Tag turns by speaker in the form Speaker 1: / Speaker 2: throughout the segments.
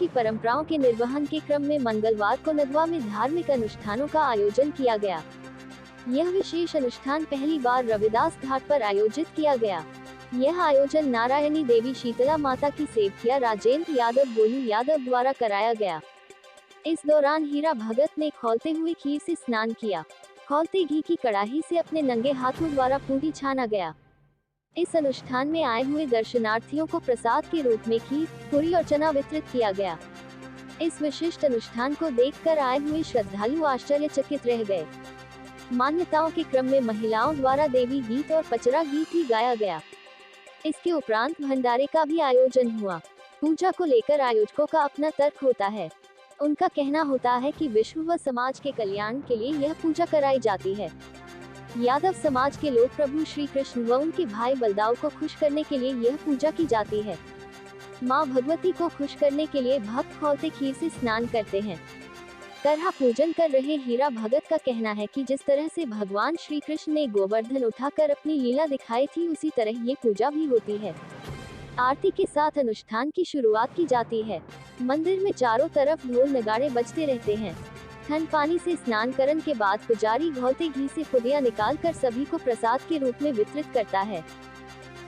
Speaker 1: की परंपराओं के निर्वहन के क्रम में मंगलवार को नदवा में धार्मिक अनुष्ठानों का आयोजन किया गया। यह विशेष अनुष्ठान पहली बार रविदास घाट पर आयोजित किया गया। यह आयोजन नारायणी देवी शीतला माता की सेवकिया राजेंद्र यादव गोलू यादव द्वारा कराया गया। इस दौरान हीरा भगत ने खौलते हुए खीर से स्नान किया। खौलते घी की कड़ाही से अपने नंगे हाथों द्वारा पूरी छाना गया। इस अनुष्ठान में आए हुए दर्शनार्थियों को प्रसाद के रूप में खीर, पूरी और चना वितरित किया गया। इस विशिष्ट अनुष्ठान को देखकर आए हुए श्रद्धालु आश्चर्यचकित रह गए। मान्यताओं के क्रम में महिलाओं द्वारा देवी गीत और पचरा गीत भी गाया गया। इसके उपरांत भंडारे का भी आयोजन हुआ। पूजा को लेकर आयोजकों का अपना तर्क होता है। उनका कहना होता है कि विश्व व समाज के कल्याण के लिए यह पूजा कराई जाती है। यादव समाज के लोग प्रभु श्री कृष्ण व उनके भाई बलदाव को खुश करने के लिए यह पूजा की जाती है। मां भगवती को खुश करने के लिए भक्त खौलते खीर से स्नान करते हैं। करहा पूजन कर रहे हीरा भगत का कहना है कि जिस तरह से भगवान श्री कृष्ण ने गोवर्धन उठाकर अपनी लीला दिखाई थी, उसी तरह ये पूजा भी होती है। आरती के साथ अनुष्ठान की शुरुआत की जाती है। मंदिर में चारों तरफ ढोल नगाड़े बजते रहते हैं। ठंड पानी से स्नान करने के बाद पुजारी घोलते घी से खुदिया निकालकर सभी को प्रसाद के रूप में वितरित करता है।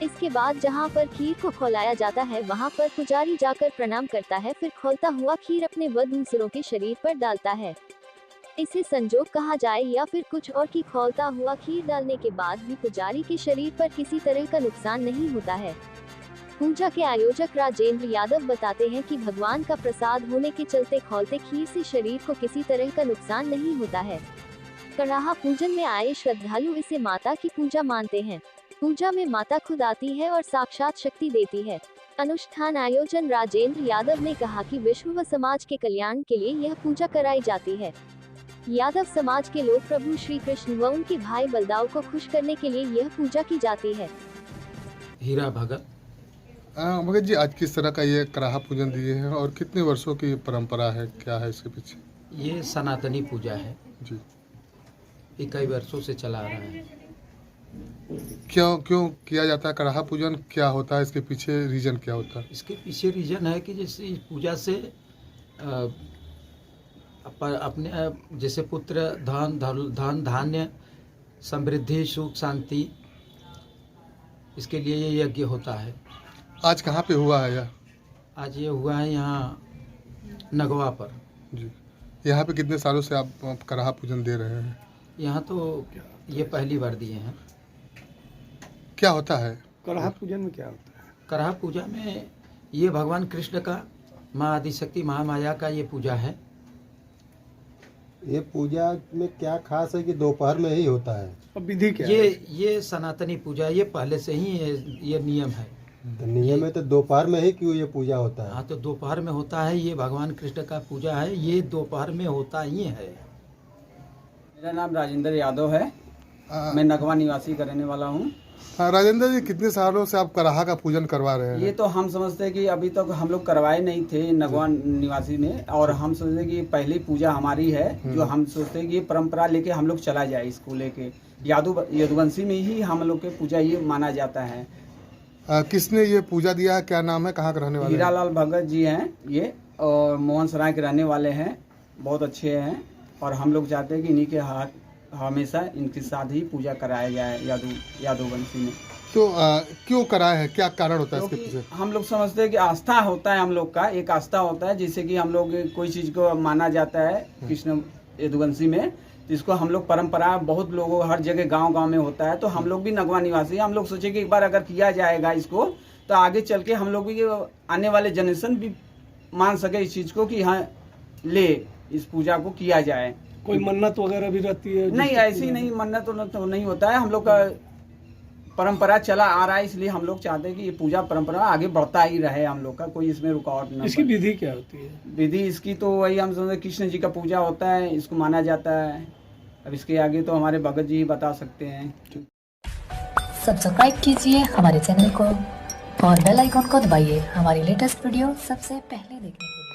Speaker 1: इसके बाद जहां पर खीर को खौलाया जाता है, वहां पर पुजारी जाकर प्रणाम करता है, फिर खौलता हुआ खीर अपने व दूसरों के शरीर पर डालता है। इसे संजोग कहा जाए या फिर कुछ और की खौलता हुआ खीर डालने के बाद भी पुजारी के शरीर पर किसी तरह का नुकसान नहीं होता है। पूजा के आयोजक राजेंद्र यादव बताते हैं कि भगवान का प्रसाद होने के चलते खौलते खीर से शरीर को किसी तरह का नुकसान नहीं होता है। कड़ाहा पूजन में आए श्रद्धालु इसे माता की पूजा मानते हैं। पूजा में माता खुद आती है और साक्षात शक्ति देती है। अनुष्ठान आयोजन राजेंद्र यादव ने कहा कि विश्व व समाज के कल्याण के लिए यह पूजा कराई जाती है। यादव समाज के लोग प्रभु श्री कृष्ण व उनके भाई बलदाव को खुश करने के लिए यह पूजा की जाती है।
Speaker 2: हीरा भगत।
Speaker 3: भगत जी, आज किस तरह का ये कराहा पूजन दिए हैं और कितने वर्षों की परंपरा है, क्या है इसके पीछे?
Speaker 2: ये सनातनी पूजा है
Speaker 3: जी।
Speaker 2: ये कई वर्षों से चला आ रहा है।
Speaker 3: क्यों किया जाता है कराहा पूजन? क्या होता है इसके पीछे, रीजन क्या होता है?
Speaker 2: इसके पीछे रीजन है कि जैसे इस पूजा से अपने जैसे पुत्र धन धान्य समृद्धि सुख शांति, इसके लिए ये यज्ञ होता है।
Speaker 3: आज कहाँ पे हुआ है यह?
Speaker 2: आज ये हुआ है यहाँ नगवा पर।
Speaker 3: जी। यहाँ पे कितने सालों से आप कराहा पूजन दे रहे हैं?
Speaker 2: यहाँ तो ये पहली बार दिए हैं।
Speaker 3: क्या होता है
Speaker 4: कराहा पूजन में? क्या होता है
Speaker 2: कराहा पूजा में? ये भगवान कृष्ण का, माँ आदिशक्ति महामाया का ये पूजा है।
Speaker 4: ये पूजा में क्या खास है कि दोपहर में ही होता है? अब विधि क्या है?
Speaker 2: ये सनातनी पूजा, ये पहले से ही ये नियम है।
Speaker 4: नियम है तो दोपहर में ही क्यों ये पूजा होता है?
Speaker 2: हाँ, तो दोपहर में होता है। ये भगवान कृष्ण का पूजा है, ये दोपहर में होता ही है।
Speaker 5: मेरा नाम राजेंद्र यादव है। मैं नगवा निवासी का रहने वाला हूँ।
Speaker 3: राजेंद्र जी, कितने सालों से आप कराहा का पूजन करवा रहे हैं?
Speaker 5: ये तो हम समझते हैं कि अभी तक हम लोग करवाए नहीं थे नगवा निवासी में, और हम सोचते हैं कि पहली पूजा हमारी है, जो हम सोचते हैं कि ये परंपरा लेके हम लोग चला जाए। इसको लेके यदुवंशी में ही हम लोग के पूजा ये माना जाता है।
Speaker 3: किसने ये पूजा दिया है? क्या नाम है? कहाँ के रहने वाले?
Speaker 5: हीरालाल भगत जी हैं ये, और मोहन सराय के रहने वाले हैं। बहुत अच्छे हैं और हम लोग चाहते हैं कि इन्हीं के हाथ हमेशा इनके साथ ही पूजा कराया जाए यादववंशी में।
Speaker 3: तो क्यों कराया है? क्या कारण होता है इसके पीछे?
Speaker 5: हम लोग समझते हैं कि आस्था होता है, हम लोग का एक आस्था होता है। जैसे कि हम लोग कोई चीज को माना जाता है कृष्ण यदुवंशी में, तो इसको हम लोग परंपरा बहुत लोगों हर जगह गांव में होता है। तो हम लोग भी नगवा निवासी, हम लोग सोचे कि एक बार अगर किया जाएगा इसको, तो आगे चल के हम लोग भी आने वाले जनरेशन भी मान सके इस चीज को कि हाँ ले इस पूजा को किया जाए।
Speaker 4: कोई मन्नत वगैरह भी रहती है?
Speaker 5: नहीं, ऐसी नहीं, मन्नत तो नहीं होता है। हम लोग का परंपरा चला आ रहा है, इसलिए हम लोग चाहते हैं कि ये पूजा परंपरा आगे बढ़ता ही रहे। हम लोग का कोई इसमें रुकावट न।
Speaker 4: इसकी विधि क्या होती है?
Speaker 5: विधि इसकी तो वही हम समझते कृष्ण जी का पूजा होता है, इसको माना जाता है। अब इसके आगे तो हमारे भगत जी ही बता सकते हैं।
Speaker 6: सब्सक्राइब कीजिए हमारे चैनल को और बेल आइकॉन को दबाइए हमारी लेटेस्ट वीडियो सबसे पहले देखने के लिए।